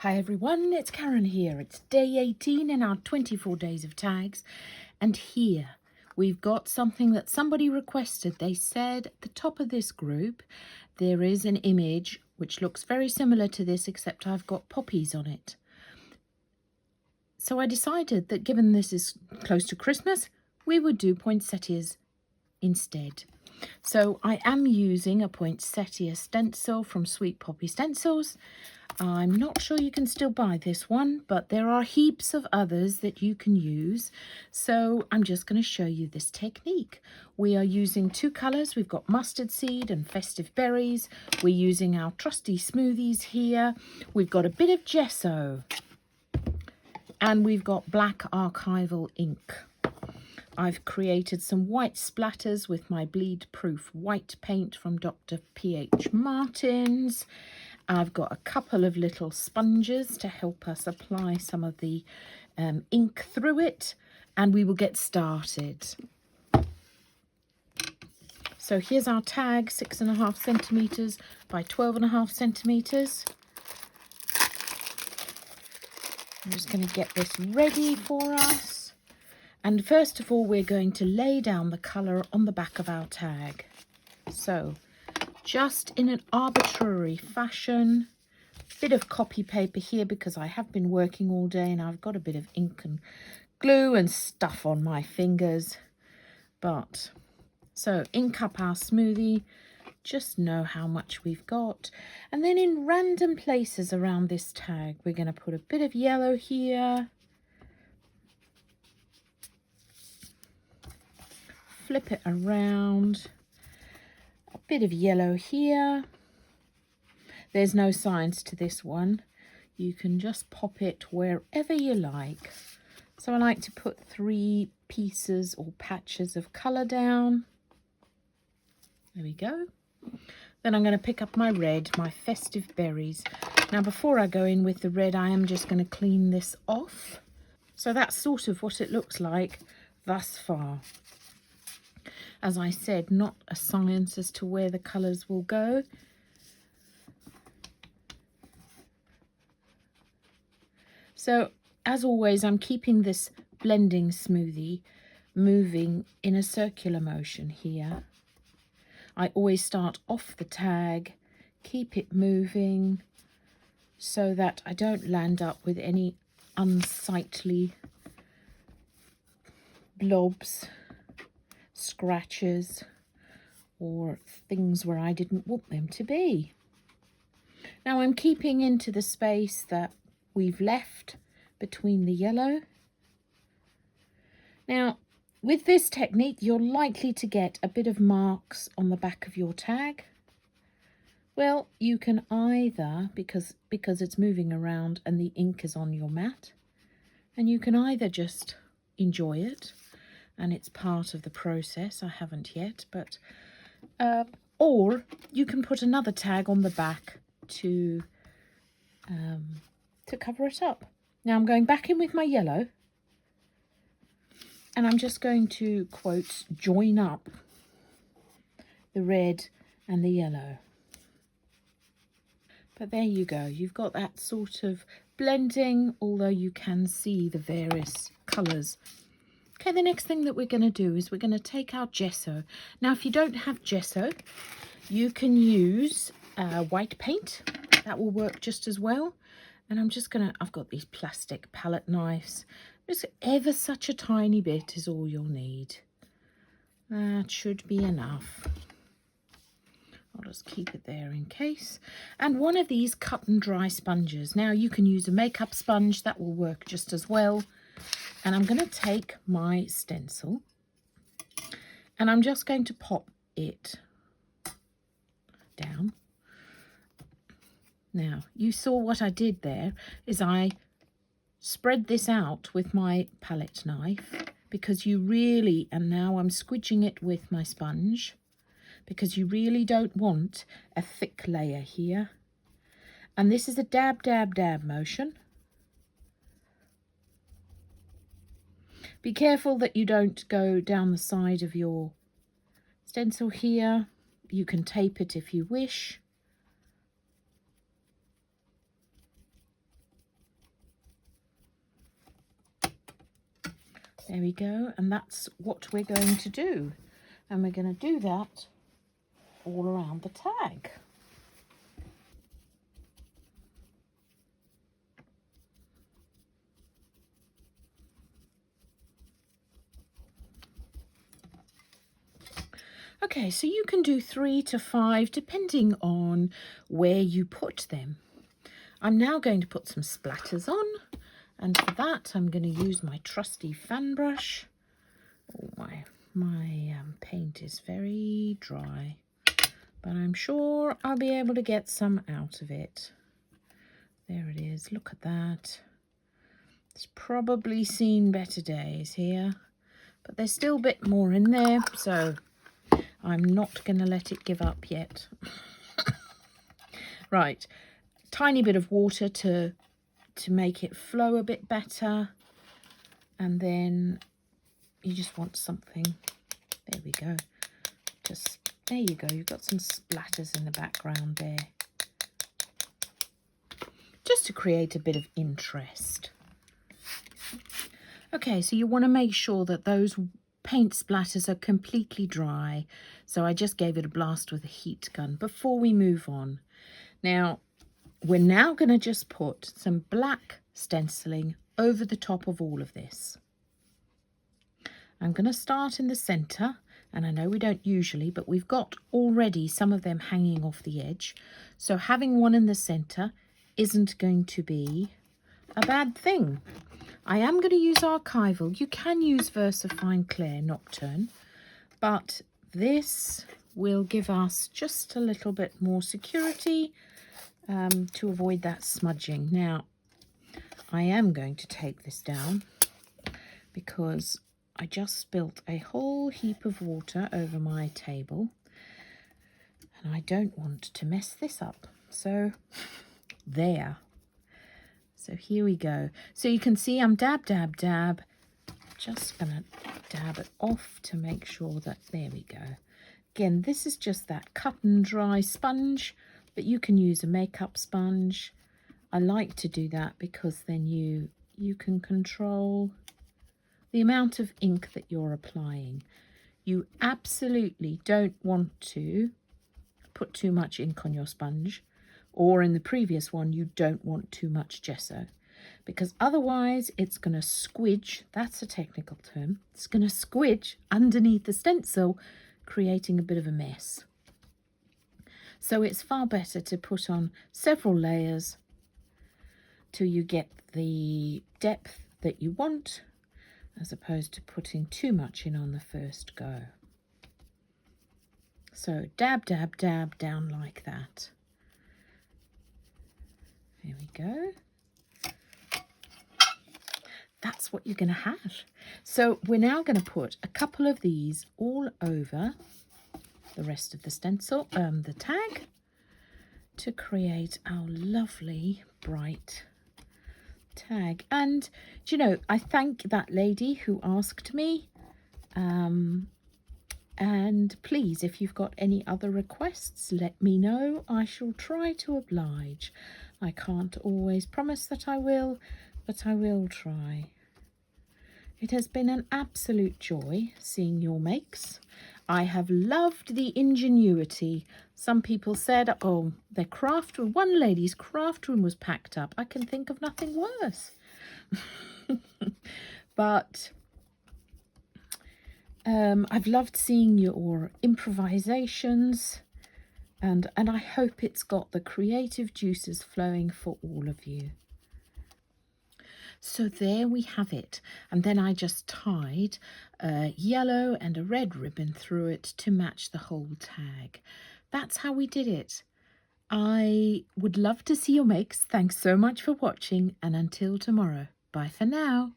Hi everyone, it's Karen here. It's day 18 in our 24 days of tags, and here we've got something that somebody requested. They said at the top of this group there is an image which looks very similar to this, except I've got poppies on it. So I decided that given this is close to Christmas, we would do poinsettias instead. So I am using a poinsettia stencil from Sweet Poppy Stencils. I'm not sure you can still buy this one, but there are heaps of others that you can use. So I'm just going to show you this technique. We are using two colours. We've got mustard seed and festive berries. We're using our trusty smoothies here. We've got a bit of gesso. And we've got black Archival ink. I've created some white splatters with my bleed-proof white paint from Dr. Ph Martin's. I've got a couple of little sponges to help us apply some of the ink through it, and we will get started. So here's our tag, 6.5 centimetres by 12.5 centimetres. I'm just going to get this ready for us. And first of all, we're going to lay down the colour on the back of our tag. So just in an arbitrary fashion, bit of copy paper here because I have been working all day and I've got a bit of ink and glue and stuff on my fingers. But so ink up our smoothie, just know how much we've got. And then in random places around this tag, we're going to put a bit of yellow here. Flip it around. A bit of yellow here. There's no science to this one. You can just pop it wherever you like. So I like to put 3 pieces or patches of colour down. There we go. Then I'm going to pick up my red, my festive berries. Now before I go in with the red, I am just going to clean this off. So that's sort of what it looks like thus far. As I said, not a science as to where the colours will go. So, as always, I'm keeping this blending smoothie moving in a circular motion here. I always start off the tag, keep it moving, so that I don't land up with any unsightly blobs, scratches, or things where I didn't want them to be. Now I'm keeping into the space that we've left between the yellow. Now with this technique you're likely to get a bit of marks on the back of your tag. Well, you can either, because it's moving around and the ink is on your mat, and you can either just enjoy it and it's part of the process. I haven't yet, but or you can put another tag on the back to cover it up. Now I'm going back in with my yellow, and I'm just going to, quote, join up the red and the yellow. But there you go, you've got that sort of blending, although you can see the various colours. Okay, the next thing that we're going to do is we're going to take our gesso. Now, if you don't have gesso, you can use white paint. That will work just as well. And I'm just going to, I've got these plastic palette knives. Just ever such a tiny bit is all you'll need. That should be enough. I'll just keep it there in case. And one of these cut and dry sponges. Now, you can use a makeup sponge. That will work just as well. And I'm going to take my stencil and I'm just going to pop it down. Now, you saw what I did there is I spread this out with my palette knife because you really, and now I'm squidging it with my sponge because you really don't want a thick layer here. And this is a dab, dab, dab motion. Be careful that you don't go down the side of your stencil here. You can tape it if you wish. There we go, and that's what we're going to do. And we're going to do that all around the tag. Okay, so you can do 3 to 5 depending on where you put them. I'm now going to put some splatters on, and for that I'm going to use my trusty fan brush. Oh, my paint is very dry, but I'm sure I'll be able to get some out of it. There it is, look at that. It's probably seen better days here, but there's still a bit more in there, so I'm not going to let it give up yet. Right, tiny bit of water to make it flow a bit better, and then you just want something. There we go. Just there you go. You've got some splatters in the background there, just to create a bit of interest. Okay, so you want to make sure that those paint splatters are completely dry. So I just gave it a blast with a heat gun before we move on. Now, we're now going to just put some black stenciling over the top of all of this. I'm going to start in the centre, and I know we don't usually, but we've got already some of them hanging off the edge. So having one in the centre isn't going to be a bad thing. I am going to use Archival. You can use VersaFine Clair Nocturne, but this will give us just a little bit more security to avoid that smudging. Now, I am going to take this down because I just spilt a whole heap of water over my table and I don't want to mess this up. So, there. So here we go. So you can see I'm dab, dab, dab. Just going to dab it off to make sure that, there we go. Again, this is just that cut and dry sponge, but you can use a makeup sponge. I like to do that because then you can control the amount of ink that you're applying. You absolutely don't want to put too much ink on your sponge. Or in the previous one, you don't want too much gesso, because otherwise it's going to squidge. That's a technical term. It's going to squidge underneath the stencil, creating a bit of a mess. So it's far better to put on several layers till you get the depth that you want, as opposed to putting too much in on the first go. So dab, dab, dab down like that. There we go. That's what you're going to have. So we're now going to put a couple of these all over the rest of the stencil, the tag, to create our lovely bright tag. And do you know, I thank that lady who asked me, and please, if you've got any other requests, let me know. I shall try to oblige. I can't always promise that I will, but I will try. It has been an absolute joy seeing your makes. I have loved the ingenuity. Some people said, oh, their craft room, one lady's craft room was packed up. I can think of nothing worse. But I've loved seeing your improvisations, and I hope it's got the creative juices flowing for all of you. So there we have it, and then I just tied a yellow and a red ribbon through it to match the whole tag. That's how we did it. I would love to see your makes. Thanks so much for watching, and until tomorrow, bye for now.